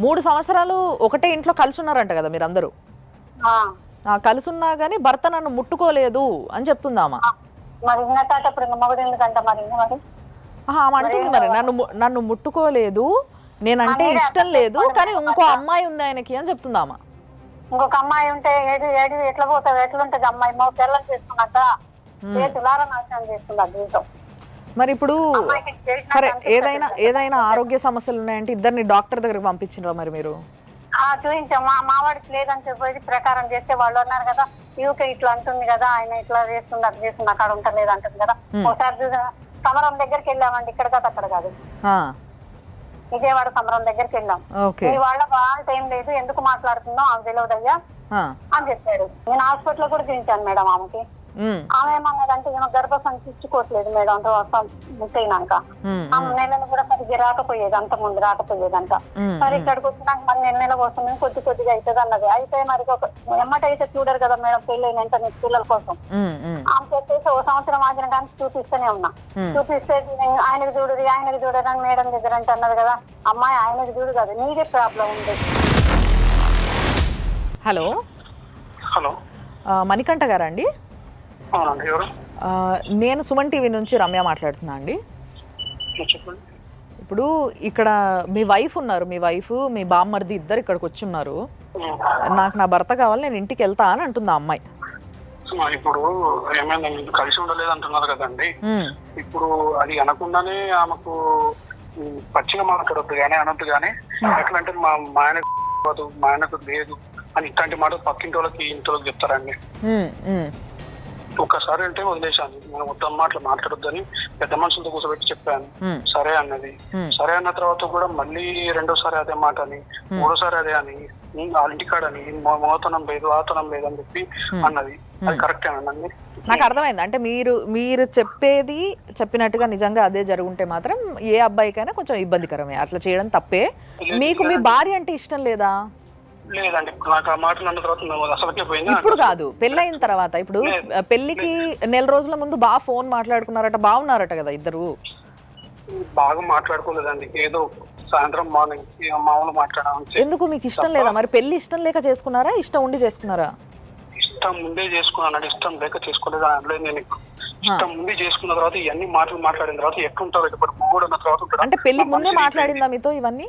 3 సంవత్సరాలు ఒకటే ఇంట్లో కలిసి ఉన్నారంట కదా మీరందరూ, కలిసి ఉన్నా కానీ భర్త నన్ను ముట్టుకోలేదు అని చెప్తుందామా. మరి ఇప్పుడు మొగుడు ఎందుకంట మరి అంటుంది మరి నన్ను ముట్టుకోలేదు, నేనంటే ఇష్టం లేదు, కానీ ఇంకో అమ్మాయి ఉంది ఆయనకి అని చెప్తుందామా. ఇంకొక అమ్మాయి ఉంటే ఏడు ఎట్లా పోతావు, ఎట్లుంటది అమ్మాయి పిల్లలు చేసుకున్నాక నాశనం చేసుకున్నా జీవితం. మరి ఇప్పుడు సరే ఏదైనా ఆరోగ్య సమస్యలు ఉన్నాయంటే ఇద్దరిని డాక్టర్ దగ్గరకు పంపించినరా మరి మీరు? చూపించాం, మా వాడికి లేదని చెప్పేది ప్రకారం చేస్తే వాళ్ళు అన్నారు కదా యూకే ఇట్లా అంటుంది కదా, ఆయన ఇట్లా చేస్తుంది అట్లా చేస్తుంది అక్కడ ఉంటలేదు అంటుంది కదా. ఒకసారి సమరం దగ్గరికి వెళ్ళామండి, ఇక్కడ కాదు అక్కడ కాదు, విజయవాడ సమరం దగ్గరికి వెళ్ళాం. మీ వాళ్ళ బాగా ఏం లేదు, ఎందుకు మాట్లాడుతుందో ఆమె తెలియదయ్యా అని చెప్పాడు. నేను హాస్పిటల్ కూడా చూపించాను మేడం ఆమెకి. ఆమె ఏమన్నదంటే ఈమె గర్భసంచి ఇచ్చుకోవట్లేదు మేడం ముట్టయినాక, ఆమె నెలలు కూడా సరిగ్గా రాకపోయేది, అంత ముందు రాకపోయేదంట. మరి ఇక్కడికి వచ్చినాక మరి నెల కోసం కొద్దిగా అవుతుంది అన్నది. అయితే మరి ఎమ్మటైతే చూడరు కదా మేడం పెళ్ళైన వెంటనే పిల్లల కోసం. ఆమె చెప్పేసి 1 సంవత్సరం ఆగిన కానీ చూపిస్తూనే ఉన్నా, చూపిస్తే ఆయనకు చూడరు అని మేడం దగ్గర అంటే అన్నది కదా. అమ్మాయి ఆయనకు చూడు కదా, నీకే ప్రాబ్లం ఉంది. హలో హలో, మణికంఠ గారా అండి? నేను సుమన్ టీవీ నుంచి రమ్య మాట్లాడుతున్నా అండి. ఇప్పుడు ఇక్కడ మీ వైఫ్ ఉన్నారు, మీ వైఫ్ మీ బామ్మర్ది ఇద్దరు ఇక్కడికి వచ్చి ఉన్నారు. నాకు నా భర్త కావాలి, నేను ఇంటికి వెళ్తా అని అంటుంది ఆ అమ్మాయి. ఇప్పుడు ఏమైందండి, కలిసి ఉండలేదు అంటున్నారు కదండి. ఇప్పుడు అది అనకుండానే ఆమెకు పచ్చిగా మాట్లాడొద్దు కానీ అనొద్దు కానీ, ఎట్లా అంటే మా ఆయనకు లేదు అని ఇట్లాంటి మాట పక్కింటి వాళ్ళకి ఇంటి చెప్తారండి. ఒక్కసారి అంటే వదిలేశాను, మనం మొత్తం అట్లా మాట్లాడొద్దని పెద్ద మనుషులతో కూర్చోబెట్టి చెప్పాను. సరే అన్నది. సరే అన్న తర్వాత కూడా మళ్ళీ 2వ అదే మాట అని, 3వసారి అదే అని, వాళ్ళ ఇంటికాడని మోతనం లేదు ఆతనం లేదు అని చెప్పి అన్నది. అది కరెక్టేనండి? నాకు అర్థమైంది. అంటే మీరు చెప్పేది చెప్పినట్టుగా నిజంగా అదే జరుగుంటే మాత్రం ఏ అబ్బాయికైనా కొంచెం ఇబ్బందికరమే, అట్లా చేయడం తప్పే. మీకు మీ భార్య అంటే ఇష్టం లేదా? లేదండి ఇప్పుడు నాకు ఆ మాటలు అన్న తర్వాత నాకు అసలుకే పోయింది. ఇప్పుడు కాదు, పెళ్ళైన తర్వాత. ఇప్పుడు పెళ్లికి నెల రోజుల ముందు బాగా ఫోన్ మాట్లాడుకున్నారట, బాగున్నారట కదా ఇద్దరు? బాగా మాట్లాడుకోలేదండి, ఏదో సాయంత్రం మార్నింగ్ మామూలు మాట్లాడాలి. ఎందుకు, మీకు ఇష్టం లేదా మరి? పెళ్లి ఇష్టం లేక చేసుకున్నారా, ఇష్టం ఉండి చేసుకున్నారా? ఇష్టం ముందే చేసుకున్నాను, ఇష్టం లేక చేసుకోలేదు అనలేదు. నేను ఇష్టం ముందే చేసుకున్న తర్వాత ఇవన్నీ మాటలు మాట్లాడిన తర్వాత ఎట్లుంటారు ఇప్పుడు మొగుడు అన్న తర్వాత ఉంటాడు. అంటే పెళ్లికి ముందే మాట్లాడిందా మీతో ఇవన్నీ?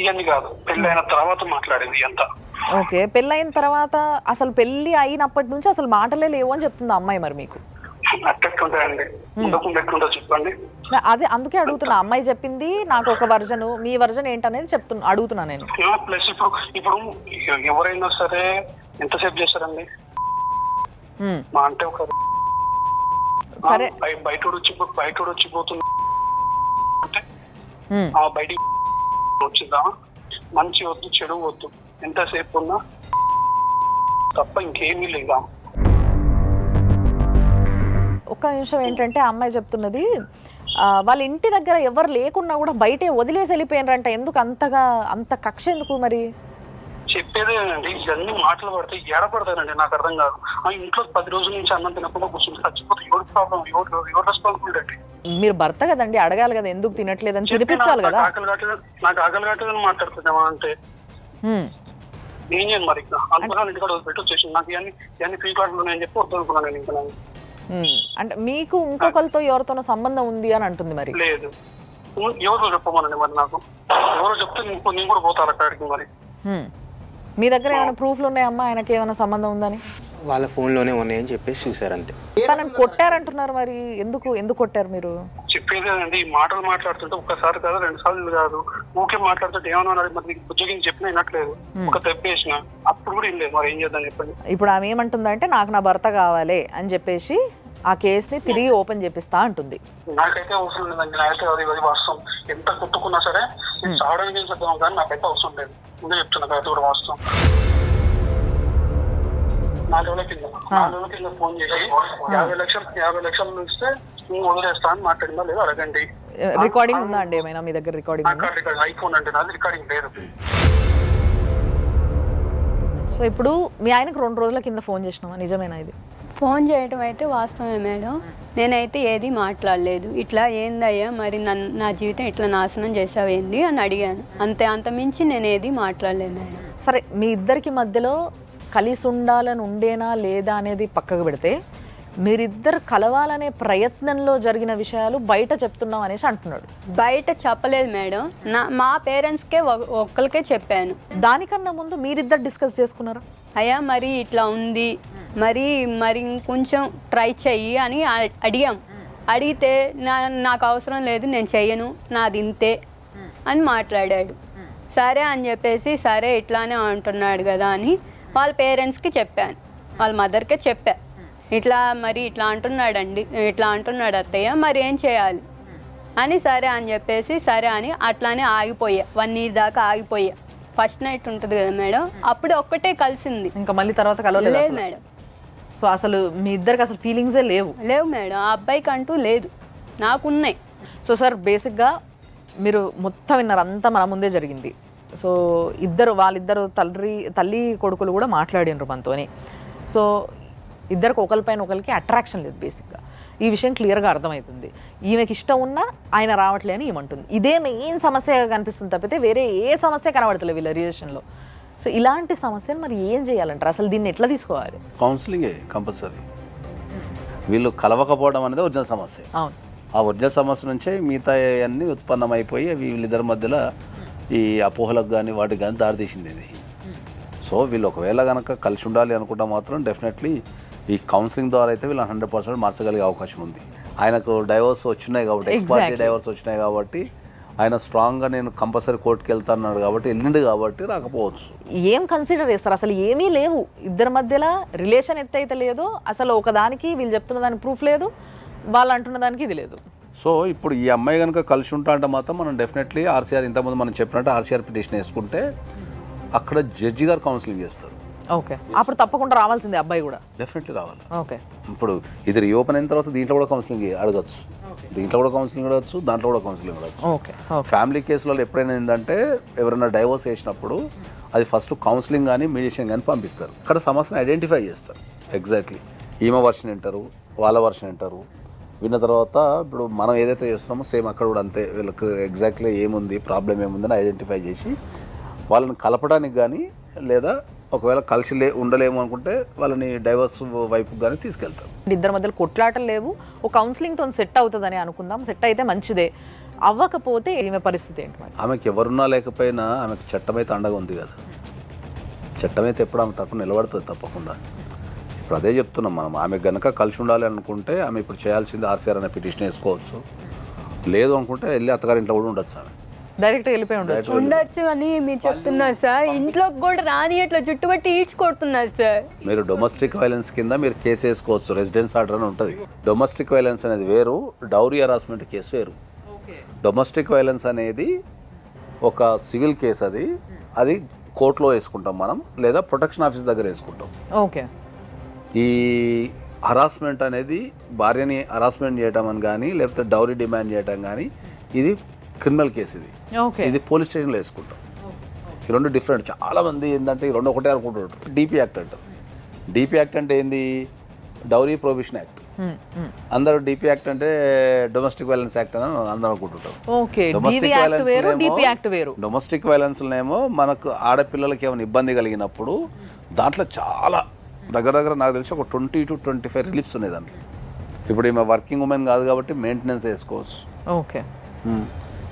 ఇవన్నీ కాదు, పెళ్లి అయిన తర్వాత మాట్లాడింది అంతా. ఓకే, పెళ్ళైన తర్వాత అసలు పెళ్లి అయినప్పటి నుంచి అసలు మాటలే లేవు అని చెప్తుంది అమ్మాయి. మరి మీకు అట్టెట్లుంటాయండి, ఉండకుండా ఎట్లుంటో చెప్పండి. అదే అందుకే అడుగుతున్నా, అమ్మాయి చెప్పింది నాకు ఒక వర్జన్, మీ వర్జన్ ఏంటనేది అడుగుతున్నా నేను. ప్లస్ ఇప్పుడు ఎవరైనా సరే ఎంతసేపు చేస్తారండి? మా అంటే ఒక సరే బయట వచ్చిపోతుంది అంటే బయటికి వచ్చిందా, మంచి వద్దు చెడు వద్దు, ఎంతసేపు ఉన్నా తప్ప ఇంకేమీ లేదా. ఒక్క నిమిషం, ఏంటంటే అమ్మాయి చెప్తున్నది వాళ్ళ ఇంటి దగ్గర ఎవరు లేకున్నా కూడా బయటే వదిలేసి వెళ్ళిపోయినారంట. ఎందుకు అంత కక్ష ఎందుకు మరి? చెప్పేదేనండి, ఇవన్నీ మాటలు పడితే ఏడపడతానండి, నాకు అర్థం కాదు. ఆ ఇంట్లో 10 రోజుల నుంచి అన్నం తినకుండా కూర్చొని చచ్చిపోతే ఎవరి ప్రాబ్లం, ఎవరు రెస్పాన్సిబిలిటీ అండి? మీరు భర్త కదండి, అడగాలి కదా ఎందుకు తినట్లేదని, తినిపించాలి కదా. నాకు ఆకలి కావట్లేదని మాట్లాడుతున్నామా అంటే ఏం చేయను మరి. అందుకని ఇంటికాడ వదిలిపెట్టి వచ్చేసి నాకు ఇవన్నీ ఫ్రీ క్లాసులు ఉన్నాయని చెప్పి వద్దు అనుకున్నాను నేను. ఇంకా అంటే మీకు ఇంకొకరితో ఎవరితోనో సంబంధం ఉంది అని అంటుంది మరి? లేదు, ఎవరో చెప్పమనండి మరి, నాకు ఎవరో చెప్తే నేను కూడా పోతాను అక్కడికి. మరి మీ దగ్గర ఏమైనా ప్రూఫ్లు ఉన్నాయమ్మా ఆయనకి ఏమైనా సంబంధం ఉందని? వాళ్ళ ఫోన్లోనే ఉన్నాయని చెప్పేసి చూసారు అంతే. తనని కొట్టారంటున్నారు, మరి ఎందుకు కొట్టారు మీరు? చెప్పేదేనండి, ఈ మాటలు మాట్లాడుతుంటే ఒక్కసారి కాదు 2 సార్లు కాదు, ఊకే మాట్లాడుతుంటే ఏమన్నా మరి నీకు ఉద్యోగం చెప్పినా వినట్లేదు, ఒక తెప్పేసిన అప్పుడు కూడా ఏం లేదు. మరి ఏం చేద్దాం చెప్పండి. ఇప్పుడు ఆమె ఏమంటుందంటే నాకు నా భర్త కావాలి అని చెప్పేసి ఆ కేసుని తిరిగి ఓపెన్ చేపిస్తా అంటుంది. నాకైతే అవసరం లేదండి, నాకైతే అది వాస్తవం. ఎంత కొట్టుకున్నా సరే నేను చావడానికి ఏం చేద్దాం కానీ నాకైతే అవసరం లేదు. ముందే చెప్తున్నా, అది కూడా వాస్తవం. 4 రోజుల కింద ఫోన్ చేసి 50 లక్షలు ఇస్తే నువ్వు వదిలేస్తా అని మాట్లాడిందా లేదా అడగండి. రికార్డింగ్ ఉందా అండి ఏమైనా మీ దగ్గర? రికార్డింగ్ ఐఫోన్ అంటే నాది రికార్డింగ్ లేదు. సో ఇప్పుడు మీ ఆయనకు 2 రోజుల కింద ఫోన్ చేసినావా, నిజమేనా ఇది? ఫోన్ చేయటం అయితే వాస్తవమే మేడం, నేనైతే ఏది మాట్లాడలేదు. ఇట్లా ఏందయ్యా మరి నా జీవితం ఇట్లా నాశనం చేసావేంది అని అడిగాను, అంత మించి నేను ఏది మాట్లాడలేదు మేడం. సరే, మీ ఇద్దరికి మధ్యలో కలిసి ఉండాలని ఉండేనా లేదా అనేది పక్కకు పెడితే, మీరిద్దరు కలవాలనే ప్రయత్నంలో జరిగిన విషయాలు బయట చెప్తున్నాం అనేసి అంటున్నాడు. బయట చెప్పలేదు మేడం, మా పేరెంట్స్కే ఒక్కరికే చెప్పాను. దానికన్నా ముందు మీరిద్దరు డిస్కస్ చేసుకున్నారా? అయ్యా మరి ఇట్లా ఉంది, మరి ఇంకొంచెం ట్రై చెయ్యి అని అడిగాం. అడిగితే నాకు అవసరం లేదు, నేను చెయ్యను, నాది ఇంతే అని మాట్లాడాడు. సరే అని చెప్పేసి సరే ఇట్లానే అంటున్నాడు కదా అని వాళ్ళ పేరెంట్స్కి చెప్పాను, వాళ్ళ మదర్కే చెప్పా. ఇట్లా అంటున్నాడు అత్తయ్య, మరి ఏం చేయాలి అని. సరే అని చెప్పేసి సరే అని అట్లానే ఆగిపోయా. 1 year దాకా ఆగిపోయా. ఫస్ట్ నైట్ ఉంటుంది కదా మేడం, అప్పుడు ఒక్కటే కలిసింది, ఇంకా మళ్ళీ తర్వాత కలవలేదు మేడం. సో అసలు మీ ఇద్దరికి అసలు ఫీలింగ్సే లేవు మేడం, ఆ అబ్బాయికి అంటూ లేదు, నాకున్నాయి. సో సార్, బేసిక్గా మీరు మొత్తం విన్నారు, అంతా మన ముందే జరిగింది. సో వాళ్ళిద్దరు తల్లి కొడుకులు కూడా మాట్లాడినరు మనతోని. సో ఇద్దరికి ఒకరిపైన ఒకరికి అట్రాక్షన్ లేదు బేసిక్గా. ఈ విషయం క్లియర్గా అర్థమవుతుంది. ఈమెకి ఇష్టం ఉన్నా ఆయన రావట్లే అని ఏమంటుంది. ఇదే మెయిన్ సమస్యగా కనిపిస్తుంది తప్పితే వేరే ఏ సమస్య కనబడతలేదు వీళ్ళ రిలేషన్లో. సో ఇలాంటి సమస్యను మరి ఏం చేయాలంటారు? అసలు దీన్ని ఎట్లా తీసుకోవాలి? కౌన్సిలింగే కంపల్సరీ. వీళ్ళు కలవకపోవడం అనేది ఒరిజినల్ సమస్య. అవును, ఆ ఒరిజినల్ సమస్య నుంచే మిగతా అన్నీ ఉత్పన్నమైపోయి వీళ్ళిద్దరి మధ్యలో ఈ అపోహలకు కానీ వాటికి కానీ దారితీసింది ఇది. సో వీళ్ళు ఒకవేళ కనుక కలిసి ఉండాలి అనుకుంటే మాత్రం డెఫినెట్లీ ఈ కౌన్సిలింగ్ ద్వారా అయితే వీళ్ళు 100% మార్చగలిగే అవకాశం ఉంది. ఆయనకు డైవర్స్ వచ్చినాయి కాబట్టి, ఎక్స్పార్టీ డైవర్స్ వచ్చినాయి కాబట్టి ఆయన స్ట్రాంగ్గా నేను కంపల్సరీ కోర్టుకి వెళ్తాన్నాడు కాబట్టి వెళ్ళిండు కాబట్టి రాకపోవచ్చు. ఏం కన్సిడర్ చేస్తారు? అసలు ఏమీ లేవు ఇద్దరి మధ్యలో, రిలేషన్ ఎత్తైతే లేదు, అసలు ఒకదానికి వీళ్ళు చెప్తున్న దానికి ప్రూఫ్ లేదు, వాళ్ళు అంటున్న దానికి ఇది లేదు. సో ఇప్పుడు ఈ అమ్మాయి కనుక కలిసి ఉంటా అంటే మాత్రం మనం డెఫినెట్లీ ఆర్సీఆర్, ఇంతకుముందు మనం చెప్పినట్టు ఆర్సీఆర్ పిటిషన్ వేసుకుంటే అక్కడ జడ్జి గారు కౌన్సిలింగ్ చేస్తారు. ఓకే, అప్పుడు తప్పకుండా రావాల్సిందే అబ్బాయి కూడా. డెఫినెట్లీ రావాలి. ఓకే, ఇప్పుడు ఇది రీఓపెన్ అయిన తర్వాత దీంట్లో కూడా కౌన్సిలింగ్ అడగచ్చు, దీంట్లో కూడా కౌన్సిలింగ్ అడగచ్చు, దాంట్లో కూడా కౌన్సిలింగ్ అడగచ్చు. ఓకే, ఫ్యామిలీ కేసులలో ఎప్పుడైనా ఏంటంటే ఎవరైనా డైవోర్స్ చేసినప్పుడు అది ఫస్ట్ కౌన్సిలింగ్ కానీ మీడియేషన్ కానీ పంపిస్తారు. అక్కడ సమస్యను ఐడెంటిఫై చేస్తారు. ఎగ్జాక్ట్లీ ఈమె వర్షన్ వింటారు, వాళ్ళ వర్షన్ వింటారు. విన్న తర్వాత ఇప్పుడు మనం ఏదైతే చేస్తున్నామో సేమ్ అక్కడ కూడా అంతే. వీళ్ళకి ఎగ్జాక్ట్లీ ఏముంది, ప్రాబ్లం ఏముందని ఐడెంటిఫై చేసి వాళ్ళని కలపడానికి కానీ, లేదా ఒకవేళ కలిసి ఉండలేము అనుకుంటే వాళ్ళని డైవర్స్ వైపు కానీ తీసుకెళ్తారు. ఇద్దరి మధ్యలో కొట్లాటలు లేవు, ఒక కౌన్సిలింగ్తో సెట్ అవుతుందని అనుకుందాం. సెట్ అయితే మంచిదే, అవ్వకపోతే ఈమె పరిస్థితి ఏంటి మరి? ఆమెకి ఎవరున్నా లేకపోయినా ఆమెకు చట్టం అయితే అండగా ఉంది కదా. చట్టం అయితే ఎప్పుడు ఆమె తరపున నిలబడుతుంది తప్పకుండా. ఇప్పుడు అదే చెప్తున్నాం మనం. ఆమె గనక కలిసి ఉండాలి అనుకుంటే ఆమె ఇప్పుడు చేయాల్సింది ఆర్సీఆర్ అనే పిటిషన్ వేసుకోవచ్చు. లేదు అనుకుంటే వెళ్ళి అత్తగారింట్లో కూడా ఉండొచ్చు. ఆమె డైరెక్ట్ వెళ్ళిపోయి ఉండొచ్చు అని మీరు చెప్తున్నారు సార్. ఇంట్లోకి కూడా రాని అట్లా చుట్టుపట్టి ఈడ్చి కొడుతున్నారు సార్. మీరు డొమెస్టిక్ వైలెన్స్ కింద మీరు కేసు వేసుకోవచ్చు. రెసిడెన్స్ ఆర్డర్ అని ఉంటుంది. డొమెస్టిక్ వైలెన్స్ అనేది వేరు, డౌరీ హరాస్మెంట్ కేసు వేరు. డొమెస్టిక్ వైలెన్స్ అనేది ఒక సివిల్ కేసు. అది కోర్టులో వేసుకుంటాం మనం, లేదా ప్రొటెక్షన్ ఆఫీస్ దగ్గర వేసుకుంటాం. ఓకే. ఈ హరాస్మెంట్ అనేది భార్యని హరాస్మెంట్ చేయడం అని కానీ, లేకపోతే డౌరీ డిమాండ్ చేయడం కానీ, ఇది క్రిమినల్ కేసు. ఇది పోలీస్ స్టేషన్లో వేసుకుంటాం. ఈ రెండు డిఫరెంట్. చాలా మంది ఏంటంటే ఈ రెండు ఒకటే అనుకుంటుంటారు. డీపీ యాక్ట్ అంటారు. డీపీ యాక్ట్ అంటే ఏంది? Dowry prohibition act. అందరూ డీపీ యాక్ట్ అంటే డొమెస్టిక్ వైలెన్స్ యాక్ట్ అని అందరూ అనుకుంటుంటారు. డొమెస్టిక్ వైలెన్స్ ఏమో మనకు ఆడపిల్లలకి ఏమైనా ఇబ్బంది కలిగినప్పుడు దాంట్లో చాలా దగ్గర నాకు తెలిసి ఒక 20 to 25 రిలీఫ్స్ ఉన్నాయి దాంట్లో. ఇప్పుడు ఈమె వర్కింగ్ ఉమెన్ కాదు కాబట్టి మెయింటెనెన్స్ వేసుకోవచ్చు. ఓకే.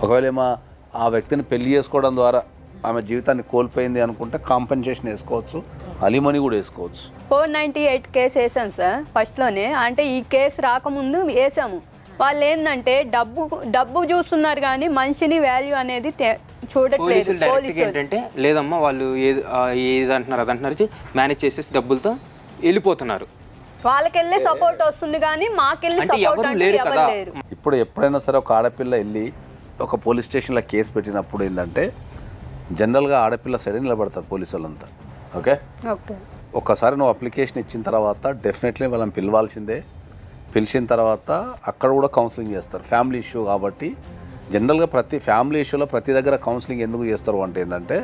ఒకవేళ ఏమో ఆ వ్యక్తిని పెళ్లి చేసుకోవడం ద్వారా ఆమె జీవితాన్ని కోల్పోయింది అనుకుంటే కాంపెన్సేషన్ వేసుకోవచ్చు, అలిమనీ కూడా వేసుకోవచ్చు. 498 కేసు వేసాం సార్ ఫస్ట్లోనే. అంటే ఈ కేసు రాకముందు వేసాము. వాళ్ళు ఏంటంటే డబ్బు చూస్తున్నారు కానీ మనిషిని వాల్యూ అనేది చూడట్లేదు. ఏంటంటే లేదమ్మా వాళ్ళు ఏది అంటున్నారు అది అంటున్నారు, మేనేజ్ చేసేసి డబ్బులతో వెళ్ళిపోతున్నారు. వాళ్ళకెళ్ళి సపోర్ట్ వస్తుంది కానీ మాకెళ్ళి సపోర్ట్ అంటే ఎవరు లేరు. ఇప్పుడు ఎప్పుడైనా సరే ఒక ఆడపిల్ల వెళ్ళి ఒక పోలీస్ స్టేషన్లో కేసు పెట్టినప్పుడు ఏంటంటే జనరల్గా ఆడపిల్ల సైడ్ నిలబడతారు పోలీసు వాళ్ళంతా. ఓకే. ఒక్కసారి నువ్వు అప్లికేషన్ ఇచ్చిన తర్వాత డెఫినెట్లీ వాళ్ళని పిలవాల్సిందే. పిలిచిన తర్వాత అక్కడ కూడా కౌన్సిలింగ్ చేస్తారు. ఫ్యామిలీ ఇష్యూ కాబట్టి జనరల్గా ప్రతి ఫ్యామిలీ ఇష్యూలో ప్రతి దగ్గర కౌన్సిలింగ్ ఎందుకు చేస్తారు అంటే ఏంటంటే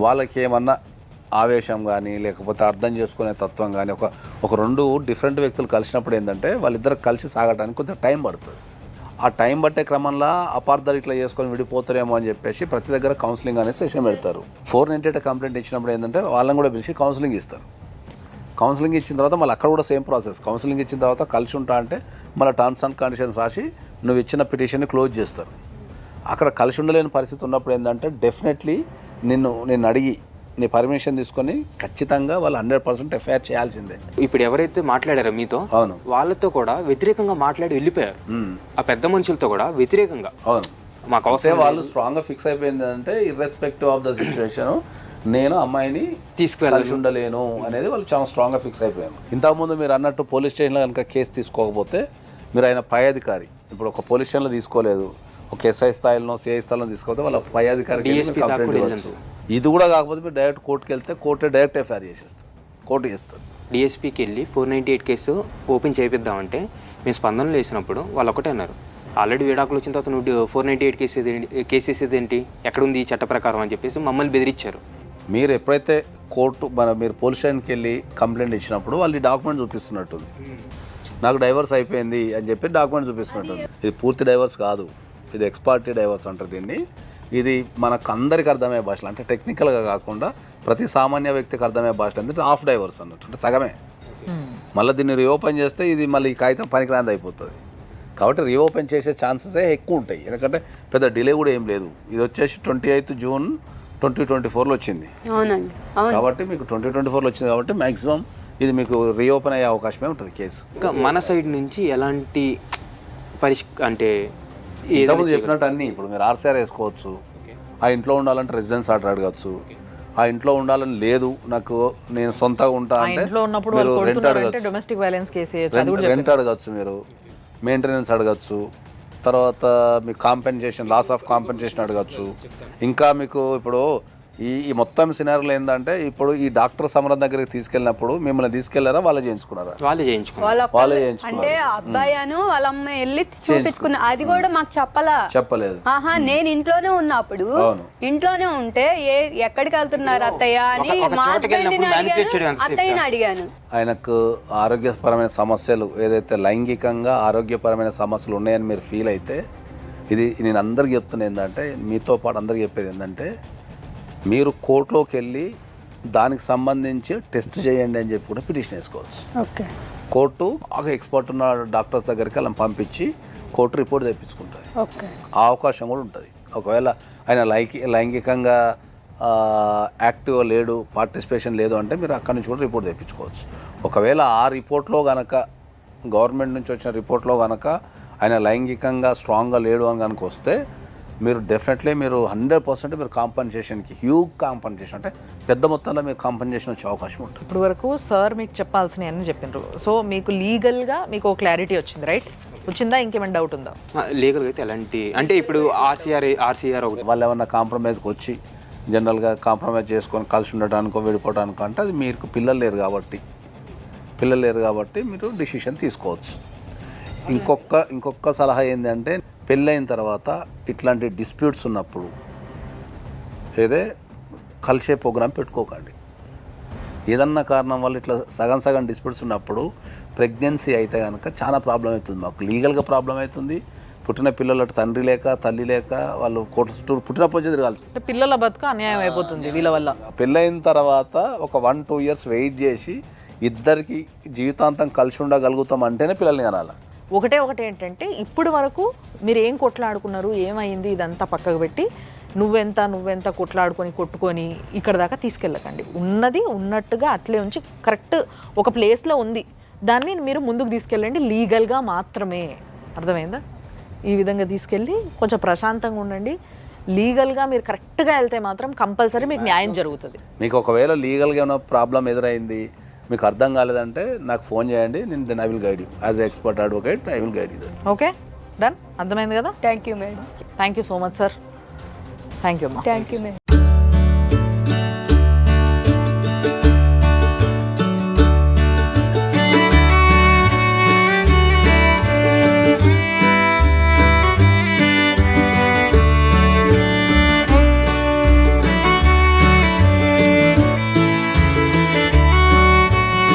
వాళ్ళకి ఏమన్నా ఆవేశం కానీ, లేకపోతే అర్థం చేసుకునే తత్వం కానీ, ఒక రెండు డిఫరెంట్ వ్యక్తులు కలిసినప్పుడు ఏంటంటే వాళ్ళిద్దరు కలిసి సాగడానికి కొంచెం టైం పడుతుంది. ఆ టైం పట్టే క్రమంలో అపార్థాలు ఇట్లా చేసుకొని విడిపోతారేమో అని చెప్పేసి ప్రతి దగ్గర కౌన్సిలింగ్ అనే సెషన్ పెడతారు. 498 కంప్లైంట్ ఇచ్చినప్పుడు ఏంటంటే వాళ్ళని కూడా పిలిచి కౌన్సిలింగ్ ఇస్తారు. కౌన్సిలింగ్ ఇచ్చిన తర్వాత మళ్ళీ అక్కడ కూడా సేమ్ ప్రాసెస్. కౌన్సిలింగ్ ఇచ్చిన తర్వాత కలిసి ఉంటా అంటే మళ్ళీ టర్మ్స్ అండ్ కండిషన్స్ రాసి నువ్వు ఇచ్చిన పిటిషన్ని క్లోజ్ చేస్తారు. అక్కడ కలిసి ఉండలేని పరిస్థితి ఉన్నప్పుడు ఏంటంటే డెఫినెట్లీ నిన్ను అడిగి నీ పర్మిషన్ తీసుకొని ఖచ్చితంగా వాళ్ళు 100% ఎఫ్ఐఆర్ చేయాల్సిందే. ఇప్పుడు ఎవరైతే మాట్లాడారో మీతో, అవును, వాళ్ళతో కూడా వ్యతిరేకంగా మాట్లాడి వెళ్ళిపోయారు. ఆ పెద్ద మనుషులతో కూడా వ్యతిరేకంగా. అవును, మాకు అవసరం. వాళ్ళు స్ట్రాంగ్గా ఫిక్స్ అయిపోయింది అంటే ఇర్రెస్పెక్టివ్ ఆఫ్ ద సిచ్యువేషన్ నేను అమ్మాయిని తీసుకువెళ్ళాల్సి ఉండలేను అనేది వాళ్ళు చాలా స్ట్రాంగ్గా ఫిక్స్ అయిపోయారు. ఇంతకుముందు మీరు అన్నట్టు పోలీస్ స్టేషన్లో కనుక కేసు తీసుకోకపోతే మీరు ఆయన పై అధికారి, ఇప్పుడు ఒక పోలీస్ స్టేషన్లో తీసుకోలేదు, ఒక ఎస్ఐ స్థాయిలో సిఐ స్థాయిలో తీసుకోకపోతే వాళ్ళ పై అధికారికి కంప్లైంట్ ఇవ్వచ్చు. ఇది కూడా కాకపోతే మీరు డైరెక్ట్ కోర్టుకి వెళ్తే కోర్టు డైరెక్ట్ ఎఫ్ఐఆర్ చేసేస్తారు, కోర్టు చేస్తారు. డిఎస్పీకి వెళ్ళి 498 కేసు ఓపెన్ చేపిద్దామంటే మేము స్పందనలు వేసినప్పుడు వాళ్ళు ఒకటే అన్నారు, ఆల్రెడీ విడాకులు వచ్చిన తర్వాత నువ్వు 498 కేసు వేసేది ఏంటి, ఎక్కడుంది ఈ చట్ట ప్రకారం అని చెప్పేసి మమ్మల్ని బెదిరించారు. మీరు ఎప్పుడైతే మీరు పోలీస్ స్టేషన్కి వెళ్ళి కంప్లైంట్ ఇచ్చినప్పుడు వాళ్ళు డాక్యుమెంట్ చూపిస్తున్నట్టుంది. నాకు డైవర్స్ అయిపోయింది అని చెప్పి డాక్యుమెంట్ చూపిస్తున్నట్టుంది. ఇది పూర్తి డైవర్స్ కాదు, ఇది ఎక్స్పార్టీ డైవర్స్ అంటారు దీన్ని. ఇది మనకు అందరికి అర్థమయ్యే భాషలో, అంటే టెక్నికల్గా కాకుండా ప్రతి సామాన్య వ్యక్తికి అర్థమయ్యే భాషలో అంటే హాఫ్ డైవర్స్ అన్నట్టు, అంటే సగమే. మళ్ళీ దీన్ని రీఓపెన్ చేస్తే ఇది మళ్ళీ ఈ కాగితం పనికిరాంది అయిపోతుంది. కాబట్టి రీఓపెన్ చేసే ఛాన్సెసే ఎక్కువ ఉంటాయి, ఎందుకంటే పెద్ద డిలే కూడా ఏం లేదు. ఇది వచ్చేసి 28 జూన్ 2024లో వచ్చింది. అవునండి, కాబట్టి మీకు 2024లో వచ్చింది కాబట్టి మ్యాక్సిమం ఇది మీకు రీఓపెన్ అయ్యే అవకాశమే ఉంటుంది కేసు. ఇంకా మన సైడ్ నుంచి ఎలాంటి అంటే ఇంతకుముందు చెప్పినట్టు అన్నీ ఇప్పుడు మీరు ఆర్సీఆర్ వేసుకోవచ్చు. ఆ ఇంట్లో ఉండాలంటే రెసిడెన్స్ ఆర్డర్ అడగచ్చు. ఆ ఇంట్లో ఉండాలని లేదు, నాకు నేను సొంతంగా ఉంటా అంటే మీరు రెంట్ అడగచ్చు, రెంట్ అడగచ్చు, మీరు మెయింటెనెన్స్ అడగచ్చు, తర్వాత మీకు కాంపెన్సేషన్, లాస్ ఆఫ్ కాంపెన్సేషన్ అడగచ్చు. ఇంకా మీకు ఇప్పుడు ఈ మొత్తం సినారీలో ఏంటంటే ఇప్పుడు ఈ డాక్టర్ సమరం దగ్గరికి తీసుకెళ్ళినప్పుడు మిమ్మల్ని తీసుకెళ్లారా వాళ్ళు చేయించుకున్నారా? వాళ్ళే చేయించుకున్నారు. వాళ్ళ వాళ్ళే అంటే చేయించుకున్నారు. ఆ అబ్బాయి వాళ్ళ అమ్మ వెళ్ళి చూపించుకున్నా, అది కూడా మాకు చెప్పలేదు. ఆహా, నేను ఇంట్లోనే ఉన్నప్పుడు అవును. ఇంట్లోనే ఉంటే ఎక్కడికి వెళ్తున్నారు అత్తయ్య అని ఒక మా చోటకి వెళ్ళినప్పుడు హస్బెండ్ని manipulate చేయడం అడిగాను, ఎంత అత్తయ్యని అడిగాను. ఆయనకు ఆరోగ్యపరమైన సమస్యలు ఏదైతే లైంగికంగా ఆరోగ్యపరమైన సమస్యలు ఉన్నాయని మీరు ఫీల్ అయితే, ఇది నేను అందరికి చెప్తున్నా ఏంటంటే, మీతో పాటు అందరికి చెప్పేది ఏంటంటే, మీరు కోర్టులోకి వెళ్ళి దానికి సంబంధించి టెస్ట్ చేయండి అని చెప్పి కూడా పిటిషన్ వేసుకోవచ్చు. ఓకే, కోర్టు బాగా ఎక్స్పర్ట్ ఉన్న డాక్టర్స్ దగ్గరికి వాళ్ళని పంపించి కోర్టు రిపోర్ట్ తెప్పించుకుంటుంది. ఓకే, ఆ అవకాశం కూడా ఉంటుంది. ఒకవేళ ఆయన లైంగికంగా యాక్టివ్ లేడు, పార్టిసిపేషన్ లేదు అంటే మీరు అక్కడి నుంచి కూడా రిపోర్ట్ తెప్పించుకోవచ్చు. ఒకవేళ ఆ రిపోర్ట్లో కనుక గవర్నమెంట్ నుంచి వచ్చిన రిపోర్ట్లో కనుక ఆయన లైంగికంగా స్ట్రాంగ్గా లేడు అని కనుక వస్తే మీరు డెఫినెట్లీ మీరు 100% మీరు కాంపన్సేషన్కి హ్యూజ్ కాంపన్సేషన్ అంటే పెద్ద మొత్తంలో మీరు కాంపన్సేషన్ వచ్చే అవకాశం ఉంటుంది. ఇప్పుడు వరకు సార్ మీకు చెప్పాల్సినవి అన్నీ చెప్పినారు. సో మీకు లీగల్గా మీకు క్లారిటీ వచ్చింది, రైట్? వచ్చిందా? ఇంకేమైనా డౌట్ ఉందా? లీగల్గా అయితే ఎలాంటి అంటే ఇప్పుడు ఆర్సీఆర్ ఒకటి వాళ్ళు ఏమన్నా కాంప్రమైజ్కి వచ్చి జనరల్గా కాంప్రమైజ్ చేసుకొని కలిసి ఉండటానికో విడిపోవడానికో అంటే అది మీకు పిల్లలు లేరు కాబట్టి మీరు డిసిషన్ తీసుకోవచ్చు. ఇంకొక సలహా ఏంటంటే, పెళ్ళైన తర్వాత ఇట్లాంటి డిస్ప్యూట్స్ ఉన్నప్పుడు కలిసే ప్రోగ్రాం పెట్టుకోకండి. ఏదన్నా కారణం వల్ల ఇట్లా సగం డిస్ప్యూట్స్ ఉన్నప్పుడు ప్రెగ్నెన్సీ అయితే కనుక చాలా ప్రాబ్లం అవుతుంది. మాకు లీగల్గా ప్రాబ్లం అవుతుంది. పుట్టిన పిల్లలు తండ్రి లేక తల్లి లేక వాళ్ళు కోర్టు చుట్టూ పుట్టినప్పుడు తిరగాలి. పిల్లల బతుకు అన్యాయం అయిపోతుంది వీళ్ళ వల్ల. పెళ్ళైన తర్వాత ఒక 1-2 years వెయిట్ చేసి ఇద్దరికి జీవితాంతం కలిసి ఉండగలుగుతాం అంటేనే పిల్లల్ని కనాలి. ఒకటి ఏంటంటే, ఇప్పుడు వరకు మీరు ఏం కొట్లాడుకున్నారు, ఏమైంది, ఇదంతా పక్కకు పెట్టి నువ్వెంత కొట్టుకొని ఇక్కడ దాకా తీసుకెళ్ళకండి. ఉన్నది ఉన్నట్టుగా అట్లే ఉంచి కరెక్ట్ ఒక ప్లేస్లో ఉంది, దాన్ని మీరు ముందుకు తీసుకెళ్ళండి లీగల్గా మాత్రమే. అర్థమైందా? ఈ విధంగా తీసుకెళ్ళి కొంచెం ప్రశాంతంగా ఉండండి. లీగల్గా మీరు కరెక్ట్గా వెళ్తే మాత్రం కంపల్సరీ మీకు న్యాయం జరుగుతుంది. మీకు ఒకవేళ లీగల్గా ఏమైనా ప్రాబ్లం ఎదురైంది, మీకు అర్థం కాలేదంటే నాకు ఫోన్ చేయండి. నేను I will guide you as expert advocate. I will guide you. Okay, done. అర్థమైంది కదా? Thank you madam. Thank you so much sir. Thank you అమ్మా. Thank you madam.